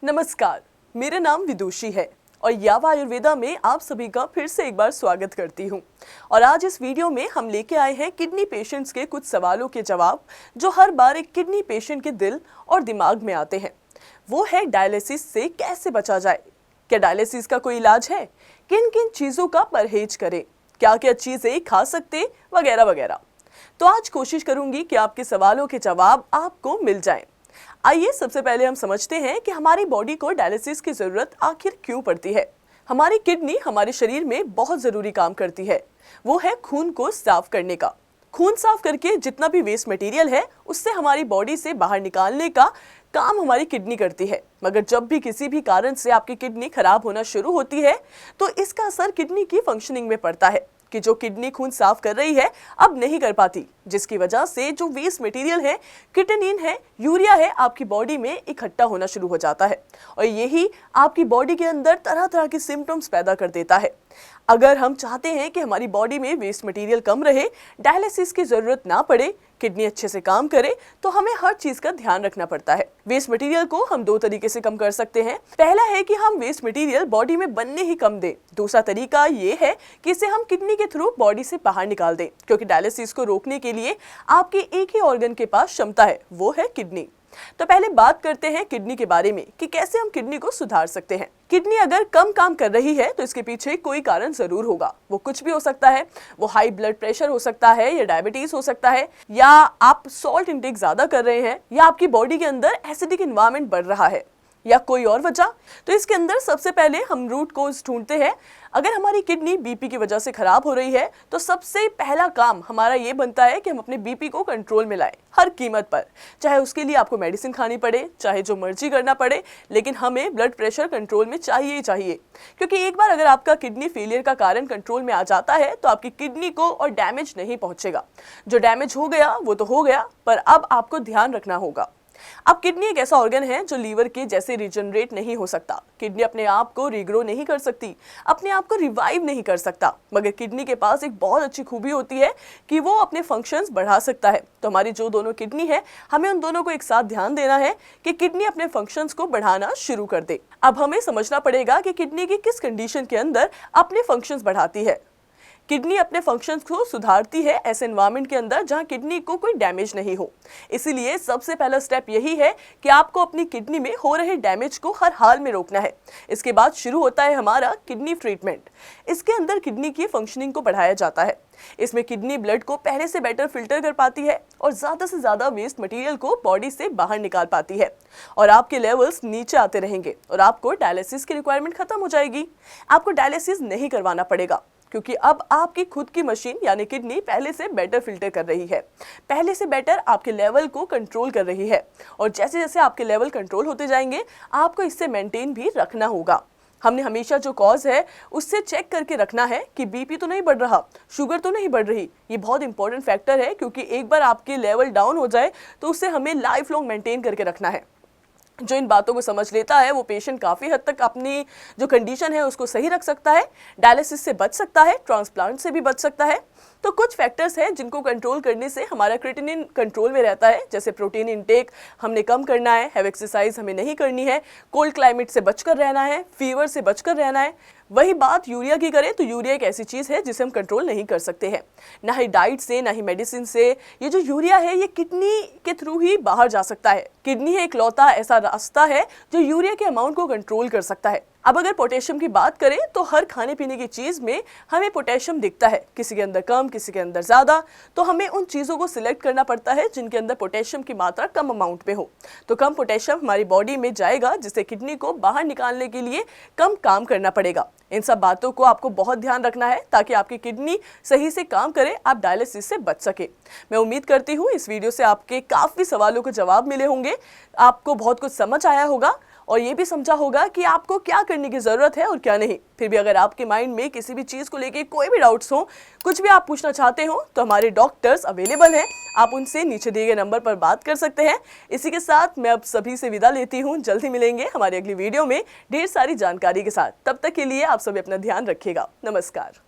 नमस्कार, मेरा नाम विदुषी है और यावा आयुर्वेदा में आप सभी का फिर से एक बार स्वागत करती हूं। और आज इस वीडियो में हम लेके आए हैं किडनी पेशेंट्स के कुछ सवालों के जवाब जो हर बार एक किडनी पेशेंट के दिल और दिमाग में आते हैं। वो है डायलिसिस से कैसे बचा जाए, क्या डायलिसिस का कोई इलाज है, किन किन चीज़ों का परहेज करें, क्या क्या चीज़ें खा सकते, वगैरह वगैरह। तो आज कोशिश करूंगी कि आपके सवालों के जवाब आपको मिल जाएं। आइए सबसे पहले हम समझते हैं कि हमारी बॉडी को डायलिसिस की ज़रूरत आखिर क्यों पड़ती है। हमारी किडनी हमारे शरीर में बहुत ज़रूरी काम करती है, वो है खून को साफ करने का। खून साफ करके जितना भी वेस्ट मटेरियल है उससे हमारी बॉडी से बाहर निकालने का काम हमारी किडनी करती है। मगर जब भी किसी भी कारण से आपकी किडनी खराब होना शुरू होती है तो इसका असर किडनी की फंक्शनिंग में पड़ता है कि जो किडनी खून साफ कर रही है अब नहीं कर पाती, जिसकी वजह से जो वेस्ट मटेरियल है, क्रिएटिनिन है, यूरिया है, आपकी बॉडी में इकट्ठा होना शुरू हो जाता है और यही आपकी बॉडी के अंदर तरह तरह के सिम्टम्स पैदा कर देता है। अगर हम चाहते हैं कि हमारी बॉडी में वेस्ट मटेरियल कम रहे, डायलिसिस की जरूरत ना पड़े, किडनी अच्छे से काम करे, तो हमें हर चीज का ध्यान रखना पड़ता है। वेस्ट मटेरियल को हम दो तरीके से कम कर सकते हैं। पहला है कि हम वेस्ट मटेरियल बॉडी में बनने ही कम दें। दूसरा तरीका ये है कि इसे हम किडनी के थ्रू बॉडी से बाहर निकाल दें, क्योंकि डायलिसिस को रोकने के लिए आपके एक ही ऑर्गन के पास क्षमता है, वो है किडनी। तो पहले बात करते हैं किडनी के बारे में कि कैसे हम किडनी को सुधार सकते हैं। किडनी अगर कम काम कर रही है तो इसके पीछे कोई कारण जरूर होगा। वो कुछ भी हो सकता है, वो हाई ब्लड प्रेशर हो सकता है, या डायबिटीज हो सकता है, या आप सॉल्ट इंटेक ज्यादा कर रहे हैं, या आपकी बॉडी के अंदर एसिडिक एनवायरनमेंट बढ़ रहा है, या कोई और वजह। तो इसके अंदर सबसे पहले हम रूट कोज ढूंढते हैं। अगर हमारी किडनी बीपी की वजह से खराब हो रही है तो सबसे पहला काम हमारा ये बनता है कि हम अपने बीपी को कंट्रोल में लाएं, हर कीमत पर। चाहे उसके लिए आपको मेडिसिन खानी पड़े, चाहे जो मर्जी करना पड़े, लेकिन हमें ब्लड प्रेशर कंट्रोल में चाहिए ही चाहिए। क्योंकि एक बार अगर आपका किडनी फेलियर का कारण कंट्रोल में आ जाता है तो आपकी किडनी को और डैमेज नहीं पहुंचेगा। जो डैमेज हो गया वो तो हो गया, पर अब आपको ध्यान रखना होगा। अब किडनी एक ऐसा ऑर्गन है जो लीवर के जैसे रिजनरेट नहीं हो सकता। किडनी अपने आप को रिग्रो नहीं कर सकती, अपने आप को रिवाइव नहीं कर सकता, मगर किडनी के पास एक बहुत अच्छी खूबी होती है कि वो अपने फंक्शंस बढ़ा सकता है। तो हमारी जो दोनों किडनी है, हमें उन दोनों को एक साथ ध्यान देना है कि किडनी अपने फंक्शंस को बढ़ाना शुरू कर दे। अब हमें समझना पड़ेगा कि किडनी की किस कंडीशन के अंदर अपने फंक्शंस बढ़ाती है। किडनी अपने फंक्शंस को सुधारती है ऐसे एनवायरनमेंट के अंदर जहां किडनी को कोई डैमेज नहीं हो। इसीलिए सबसे पहला स्टेप यही है कि आपको अपनी किडनी में हो रहे डैमेज को हर हाल में रोकना है। इसके बाद शुरू होता है हमारा किडनी ट्रीटमेंट। इसके अंदर किडनी की फंक्शनिंग को बढ़ाया जाता है। इसमें किडनी ब्लड को पहले से बेटर फिल्टर कर पाती है और ज्यादा से ज्यादा वेस्ट मटेरियल को बॉडी से बाहर निकाल पाती है, और आपके लेवल्स नीचे आते रहेंगे और आपको डायलिसिस की रिक्वायरमेंट खत्म हो जाएगी। आपको डायलिसिस नहीं करवाना पड़ेगा, क्योंकि अब आपकी खुद की मशीन यानी किडनी पहले से बेटर फिल्टर कर रही है, पहले से बेटर आपके लेवल को कंट्रोल कर रही है। और जैसे जैसे आपके लेवल कंट्रोल होते जाएंगे आपको इससे मेंटेन भी रखना होगा। हमने हमेशा जो कॉज है उससे चेक करके रखना है कि बीपी तो नहीं बढ़ रहा, शुगर तो नहीं बढ़ रही। ये बहुत इंपॉर्टेंट फैक्टर है, क्योंकि एक बार आपके लेवल डाउन हो जाए तो उसे हमें लाइफ लॉन्ग मेंटेन करके रखना है। जो इन बातों को समझ लेता है वो पेशेंट काफ़ी हद तक अपनी जो कंडीशन है उसको सही रख सकता है, डायलिसिस से बच सकता है, ट्रांसप्लांट से भी बच सकता है। तो कुछ फैक्टर्स हैं जिनको कंट्रोल करने से हमारा क्रिएटिनिन कंट्रोल में रहता है, जैसे प्रोटीन इंटेक हमने कम करना है, हैव एक्सरसाइज हमें नहीं करनी है, कोल्ड क्लाइमेट से बचकर रहना है, फीवर से बचकर रहना है। वही बात यूरिया की करें तो यूरिया एक ऐसी चीज़ है जिसे हम कंट्रोल नहीं कर सकते हैं, ना ही डाइट से ना ही मेडिसिन से। ये जो यूरिया है ये किडनी के थ्रू ही बाहर जा सकता है। किडनी है इकलौता ऐसा रास्ता है जो यूरिया के अमाउंट को कंट्रोल कर सकता है। अब अगर पोटेशियम की बात करें तो हर खाने पीने की चीज़ में हमें पोटेशियम दिखता है, किसी के अंदर कम, किसी के अंदर ज़्यादा। तो हमें उन चीज़ों को सिलेक्ट करना पड़ता है जिनके अंदर पोटेशियम की मात्रा कम अमाउंट में हो। तो कम पोटेशियम हमारी बॉडी में जाएगा, जिससे किडनी को बाहर निकालने के लिए कम काम करना पड़ेगा। इन सब बातों को आपको बहुत ध्यान रखना है ताकि आपकी किडनी सही से काम करे, आप डायलिसिस से बच सके। मैं उम्मीद करती हूँ इस वीडियो से आपके काफ़ी सवालों के जवाब मिले होंगे, आपको बहुत कुछ समझ आया होगा और ये भी समझा होगा कि आपको क्या करने की ज़रूरत है और क्या नहीं। फिर भी अगर आपके माइंड में किसी भी चीज़ को लेके कोई भी डाउट्स हो, कुछ भी आप पूछना चाहते हो, तो हमारे डॉक्टर्स अवेलेबल हैं, आप उनसे नीचे दिए गए नंबर पर बात कर सकते हैं। इसी के साथ मैं अब सभी से विदा लेती हूँ। जल्द ही मिलेंगे हमारी अगली वीडियो में ढेर सारी जानकारी के साथ। तब तक के लिए आप सभी अपना ध्यान रखिएगा। नमस्कार।